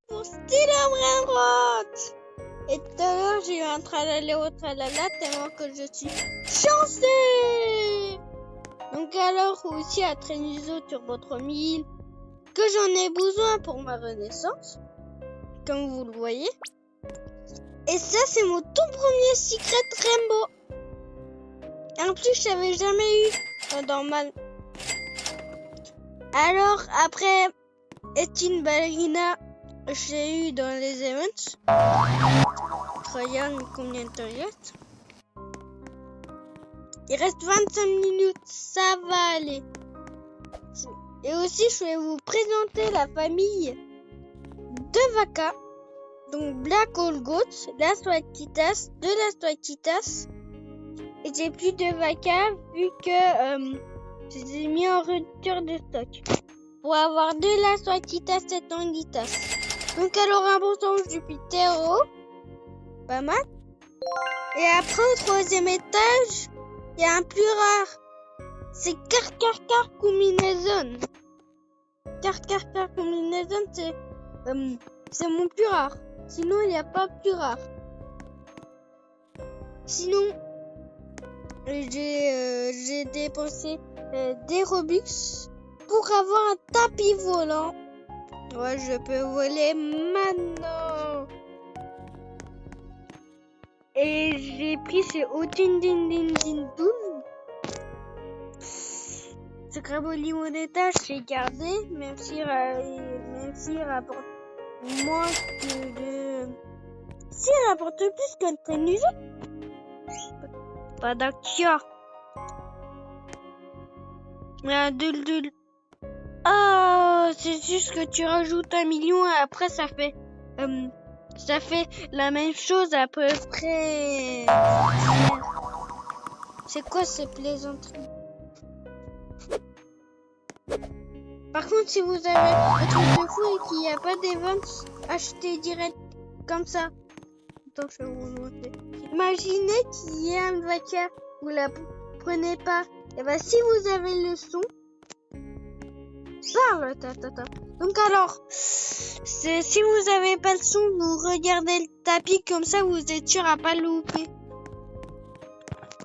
pour Steel Railroad. Et tout à l'heure, j'ai eu un tralala tralala tellement que je suis chanceux. Donc alors, aussi à Trainizo Turbo 3000, que j'en ai besoin pour ma renaissance, comme vous le voyez. Et ça, c'est mon tout premier Secret Rainbow. En plus, je n'avais jamais eu dans ma... Alors, après, Etienne Ballerina, j'ai eu dans les events. Regarde combien de temps il reste. Il reste 25 minutes, ça va aller. Et aussi, je vais vous présenter la famille de Vaca. Donc, Black Hole Goats, Last White Titas, de Last White Titas. Et j'ai plus de Vaca vu que je les ai mis en rupture de stock. Pour avoir deux Last White Titas et Tanguitas. Donc, alors, un bon sens Jupitero. Pas mal. Et après, au troisième étage, il y a un plus rare. C'est Car Combinaison. Car Combinaison, c'est mon plus rare. Sinon, il n'y a pas plus rare. Sinon, j'ai dépensé des Robux pour avoir un tapis volant. Ouais, je peux voler maintenant. Et j'ai pris chez Odin Din 12. Ce crabe au limonetta, j'ai gardé, même s'il rapporte moins que de... S'il rapporte plus qu'un Trainizo. Pas d'actia. Mais un Duldul. Ah, c'est juste que tu rajoutes 1 million et après ça fait la même chose à peu près. C'est quoi ces plaisanteries? Par contre, si vous avez un truc de fou et qu'il n'y a pas d'events, achetez direct comme ça. Attends, je vais vous montrer. Imaginez qu'il y a un Vaca, vous la prenez pas. Et ben si vous avez le son, parle, tata. Donc alors, si vous avez pas le son, vous regardez le tapis comme ça, vous êtes sûr à pas le louper.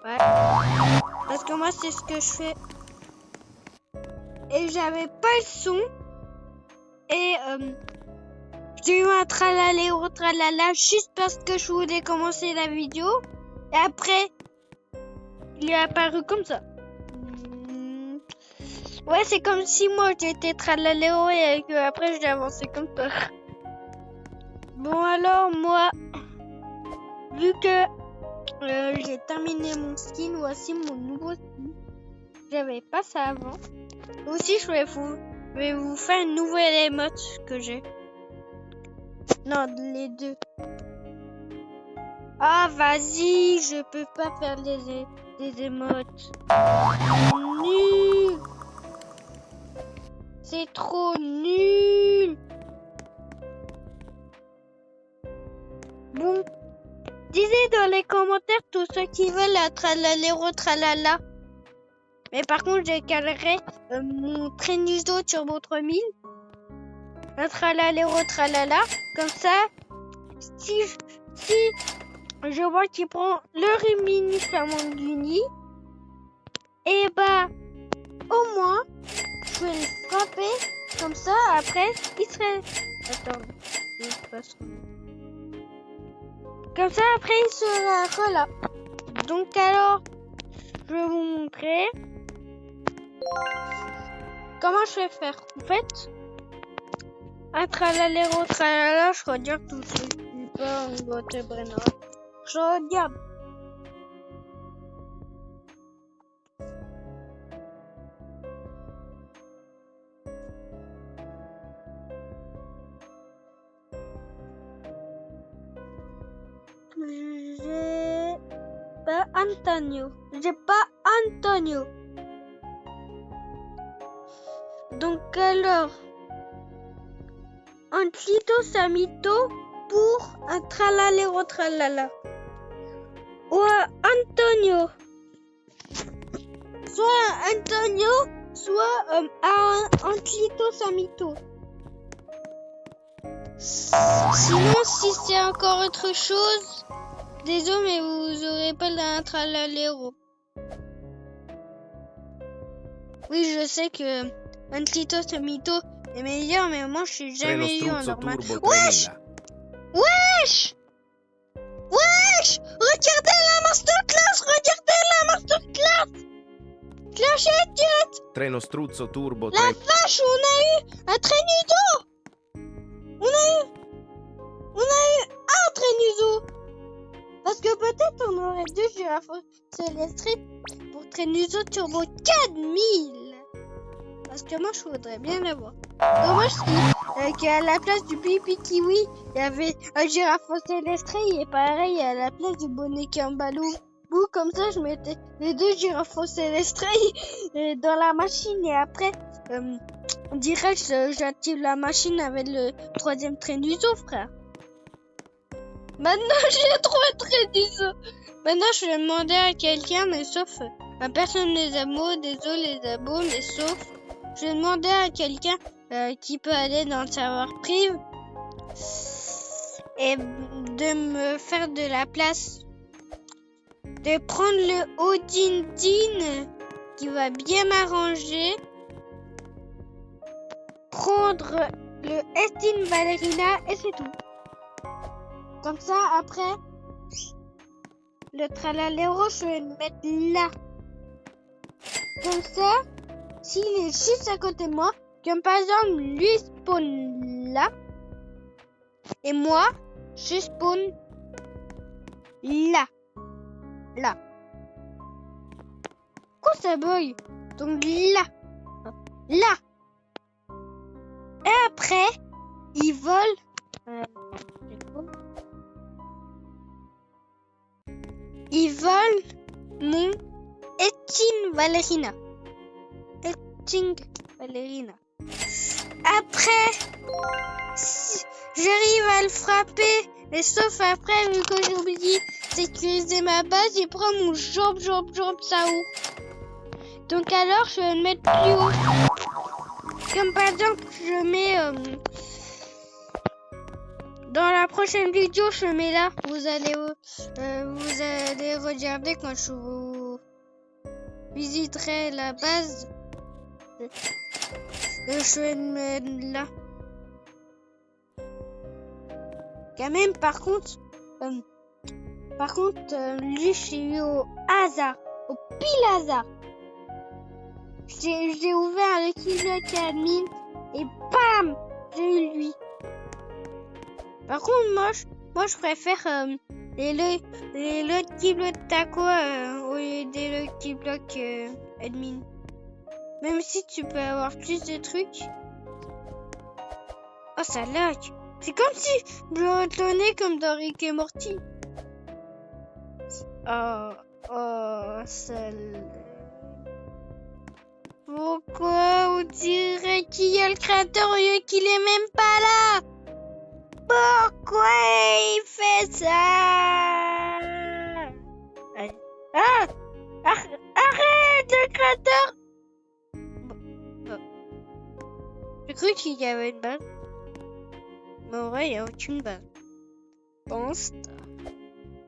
Ouais. Parce que moi, c'est ce que je fais. Et j'avais pas le son. Et j'ai eu un tralaléo tralala juste parce que je voulais commencer la vidéo. Et après, il est apparu comme ça. Ouais, c'est comme si moi j'étais tralaléo et que après j'ai avancé comme ça. Bon alors moi, vu que j'ai terminé mon skin, voici mon nouveau skin. J'avais pas ça avant. Aussi je vais vous faire une nouvelle émote que j'ai. Non, les deux. Ah vas-y, je peux pas faire des émotes. Nul. C'est trop nul. Bon, disez dans les commentaires tous ceux qui veulent la tralaléro tralala. Mais par contre, j'écalerai mon Trainizo Turbo 3000. La tralaléro tralala. Comme ça, si je vois qu'il prend le Rimini Flamanduni, et bah, au moins, je vais le frapper. Comme ça, après, il serait... Attends, je passe. Comme ça, après, il sera là. Donc alors, je vais vous montrer comment je vais faire. En fait, un tralaléro tralala, je regarde tout de suite. Je regarde. J'ai pas Antonio. Donc alors, un Tito Samito pour un tralaléro tralala. Ou Antonio. Soit Antonio, soit un Tito Samito. Sinon, si c'est encore autre chose, désolé, mais vous aurez pas d'un tralaléro. Oui, je sais que Antito Tomito est meilleur, mais moi je suis Treno jamais eu en struzzo normal. turbo Wesh! 3000. Wesh! Wesh! Regardez la masterclass! Regardez la masterclass! Clochette direct! Treno struzzo turbo La 3000. vache, on a eu un Trenuso! On a eu un Trenuso! Parce que peut-être on aurait deux girafes célestes pour Trenuso Turbo 4000! Parce que moi je voudrais bien l'avoir. Dommage qu'à la place du pipi kiwi, il y avait un girafe célestre et pareil à la place du bonnet Kimbalou. Comme ça, je mettais les deux girafes célestres dans la machine et après, direct, j'active la machine avec le troisième Trenuso, frère. Maintenant, j'ai trois Trenuso. Maintenant, je vais demander à quelqu'un, mais sauf personne les abos, désolé les abos, mais sauf, je vais demander à quelqu'un qui peut aller dans le serveur privé et de me faire de la place. De prendre le Odin qui va bien m'arranger. Prendre le Estin Valerina et c'est tout. Comme ça, après, le Tralalero, je vais le mettre là. Comme ça, s'il est juste à côté de moi, comme par exemple, lui spawn là, et moi, je spawn là. Là. Quoi ça bug? Donc là. Là. Et après, ils volent. Ils volent mon Etting Valerina. Etting Valerina. Après, si j'arrive à le frapper, mais sauf après, vu que j'ai oublié sécuriser ma base, il prend mon job, ça ouf. Donc alors, je vais le mettre plus haut. Comme par exemple, je mets... dans la prochaine vidéo, je le mets là. Vous allez regarder quand je vous visiterai la base. Je vais le mettre là. Quand même, par contre, lui, je suis eu au hasard, au pile hasard. J'ai ouvert le Keyblock admin et bam, j'ai eu lui. Par contre, moi, je préfère les Lucky Keyblock Taco au lieu des Lucky Block admin. Même si tu peux avoir plus de trucs. Oh, ça lag. C'est comme si je retournais comme dans Rick et Morty. Oh, ça lag. Pourquoi on dirait qu'il y a le créateur au lieu qu'il est même pas là? Pourquoi il fait ça? Arrête le créateur! J'ai cru qu'il y avait une base. Mais en vrai, il n'y a aucune base. Pense.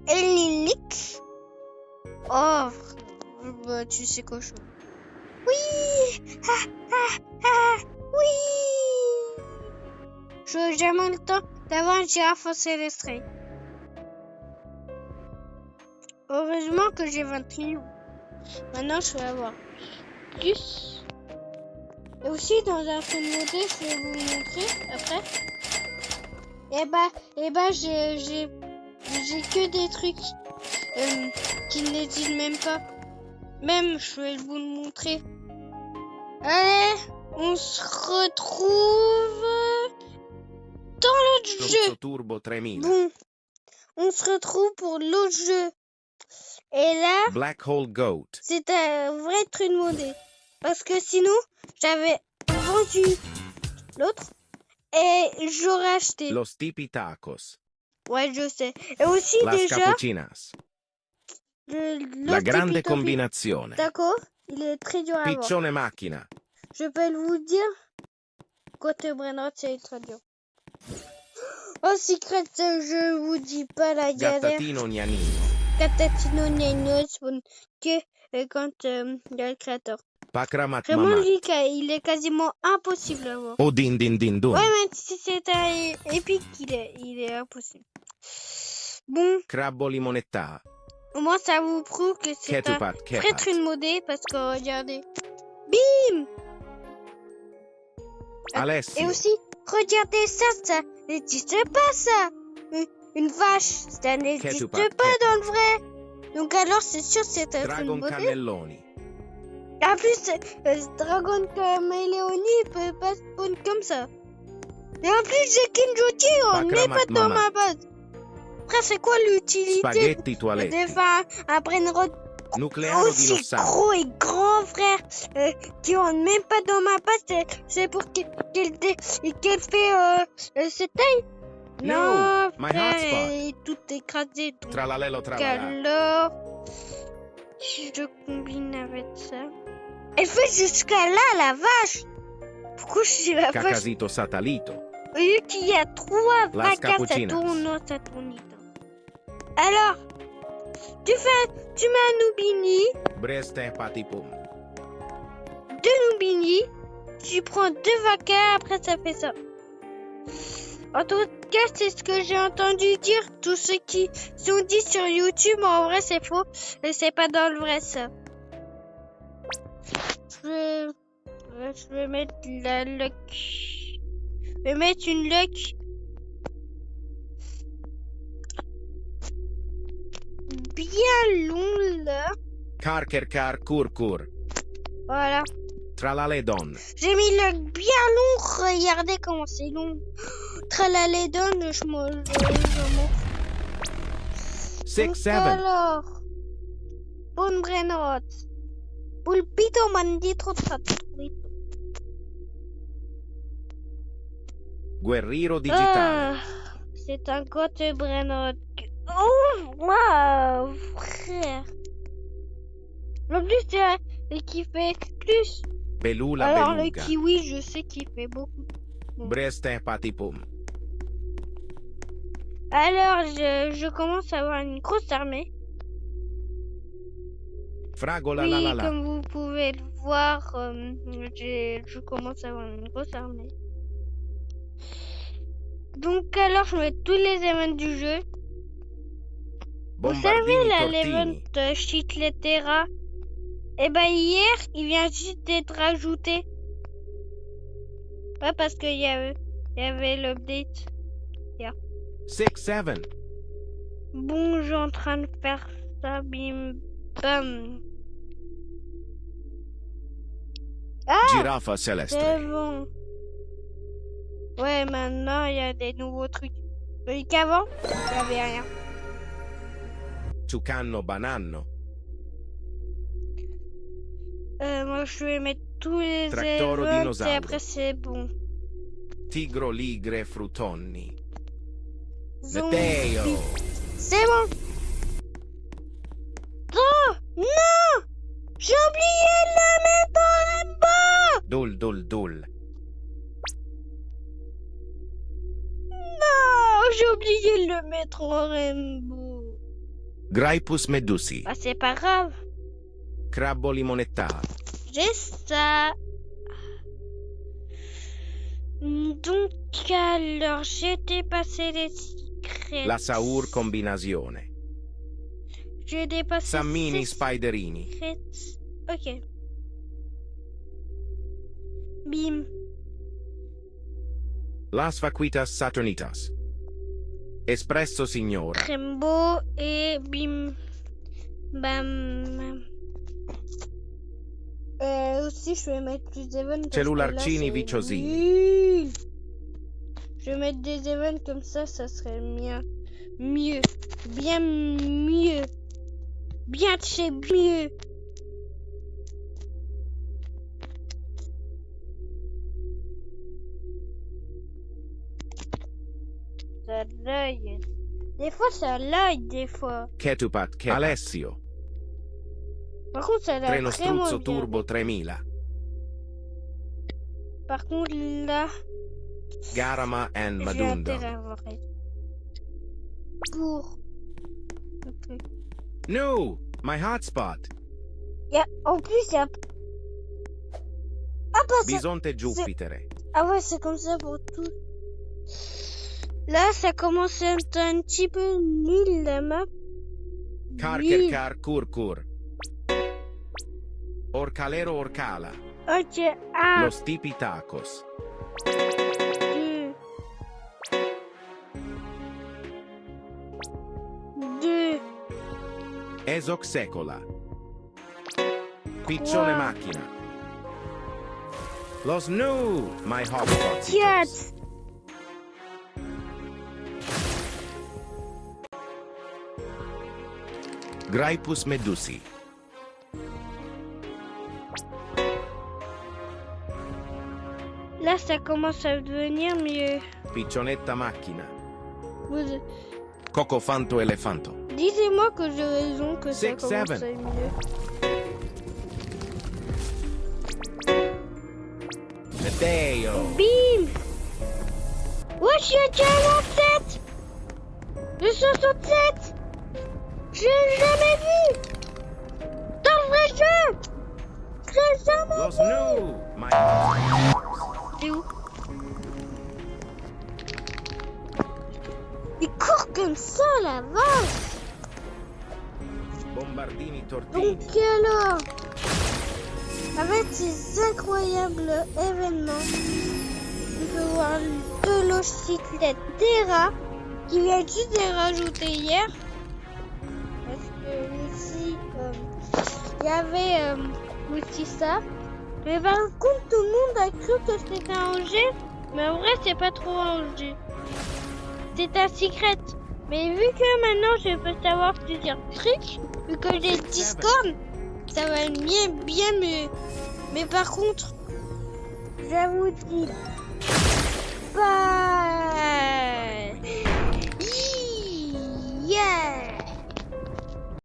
Elilix. Oh, bah, tu sais quoi, je... Oui! Oui! Je n'ai jamais le temps d'avoir un girafe céleste. Heureusement que j'ai 20 millions. Maintenant, je vais avoir plus. Et aussi, dans un film modé, je vais vous montrer après. Et bah, j'ai que des trucs qui n'existent même pas. Même, je vais vous le montrer. Allez, on se retrouve dans l'autre jeu. Turbo 3000. Bon, on se retrouve pour l'autre jeu. Et là, Black Hole Goat. c'est un vrai truc modé. Parce que sinon, j'avais vendu l'autre et j'aurais acheté. Los Tipitacos. Ouais, je sais. Et aussi Las déjà, Cappuccinas. La grande Tipitopi combinazione. Taco, il est très dur à avoir. Piccione macchina. Je peux vous dire, côté Brenner, c'est ultra dur. Oh, Secret, je vous dis pas la galère. Gattatino Gnanino. Catatino Nino Spawn que quand il y a le créateur. Pakramat Vraiment, Mamat. lui, il est quasiment impossible à voir. Odin Din Din Dun. Ouais, même si c'est un épique, il est impossible. Bon, Crabbo Limonetta. au moins, ça vous prouve que c'est un Ketupat très Kepat. très modé parce que regardez. Bim! Et Alessio. aussi, regardez ça, ça n'existe pas ça. Une vache, ça n'existe Ketupat pas Kepat. dans le vrai. Donc alors, c'est sûr, c'est un Dragon modé. Cannelloni. En plus, Dragon Caméléonie peut pas spawn comme ça. Et en plus, j'ai Kinjoki, on n'est Pakramat pas dans Mamat. ma base. Après, c'est quoi l'utilité Spaghetti de Toiletti. faire un brainrod Nuclearo aussi Dinosauro. gros et grand, frère, qui on même pas dans ma base, c'est pour qu'elle fait cette taille. No, Non, my frère, hotspot. elle est tout écrasée. Donc, Tralalelo tralala. alors, si je combine avec ça, elle fait jusqu'à là, la vache. Pourquoi je suis la vache? Cacasito Satalito. Vu qu'il y a 3 Las vacances, ça Capuchinas. tourne, ça tourne. Alors, tu mets un Nubini, Breste Patipum. 2 Nubini, tu prends 2 vacas, après ça fait ça. En tout cas, c'est ce que j'ai entendu dire. Tous ceux qui sont dit sur YouTube, en vrai c'est faux. Et c'est pas dans le vrai ça. Je vais mettre la luck. Je vais mettre une luck. Bien long là. Car Kurkur. Voilà. Tralaledon. J'ai mis le bien long. Regardez comment c'est long. Tralaledon, je m'en fous. 6-7. Alors. Bon Brenot. Pulpito mandito trattorito. Guerriero digitale. C'est un côté Brenot. Oh, waouh, frère. En plus, c'est qui fait plus. Belula Alors, Beluga. le kiwi, je sais qu'il fait beaucoup. Breste Patipum. Alors, je commence à avoir une grosse armée. Fragola Oui, la la la. comme vous pouvez le voir, je commence à avoir une grosse armée. Donc, alors, je mets tous les événements du jeu. Vous savez, Bombardini là, Tortini. l'event Chicletera, eh ben, hier, il vient juste d'être ajouté. Ouais, parce qu'il y avait l'update. 6-7. Bon, je suis en train de faire ça, bim, bam. Giraffa C'est Celestre. bon. Ouais, maintenant, il y a des nouveaux trucs. Mais qu'avant, il n'y avait rien. Tucano Bananno. Moi, je vais mettre tous les Tractoro events et dinosauro. après, c'est bon. Tigro Ligre Frutonni. Zombie. Meteo. C'est bon. Oh, non! J'ai oublié de la mettre en rainbow! Dul. Non, j'ai oublié de le mettre en rainbow. Graipus Medusi. Bah, c'est pas grave. Crabbo Limonetta. J'ai ça. Donc, alors, j'ai dépassé les secrets. La Saur Combinazione. J'ai dépassé Sammini les Spiderini. secrets. Ok. Bim. Las Vaquitas Saturnitas. Espresso Signora. Rainbow et bim. Bam. Aussi, je vais mettre plus d'événements. Cellularcini Viciosi. Nul. Je vais mettre des événements comme ça serait mieux. Mieux. Bien mieux. Bien de chez mieux. Ça l'œil. Des fois, ça l'œil, des fois. Ketupat Kepat. Alessio. Par contre, ça l'a Treno vraiment Struzzo bien. Turbo 3000. Par contre, là, Garama and J'ai Madunda. intérêt à avoir raison. Pour. Ok. No, my hotspot. En plus, il y a. Ah bah ça. Bisonte Giupitere. Ah ouais, c'est comme ça pour tout. Là, ça commence à être un petit peu nul la map. Nul. Car Kurkur. Orcalero Orcala. Ok, ah, Los Tipitacos. 2. Esoc Secola. Piccione Macchina. Los New, my hotspot. 4. Graipus Medusi. Là, ça commence à devenir mieux. Piccionetta Macchina. Vous- Cocofanto Elefanto. Dites-moi que j'ai raison, que ça 6, commence 7. à être mieux. Medeo. Bim! Ouais, je suis à 47! Le 67! Je l'ai jamais vu! Dans le vrai jeu! Je l'ai jamais Los vu! New, my hotspot. C'est où? Il court comme ça, la vache! Bombardini Donc Tortini. alors, avec ces incroyables événements, on peut voir de l'ocyclette Terra qui vient juste de rajouter hier. Parce que ici, il y avait aussi ça. Mais par contre, tout le monde a cru que c'était un OG. Mais en vrai, c'est pas trop un OG. C'est un secret. Mais vu que maintenant je peux savoir plusieurs trucs, vu que j'ai Discord, ça va bien mieux. Mais par contre, je vous dis, bye.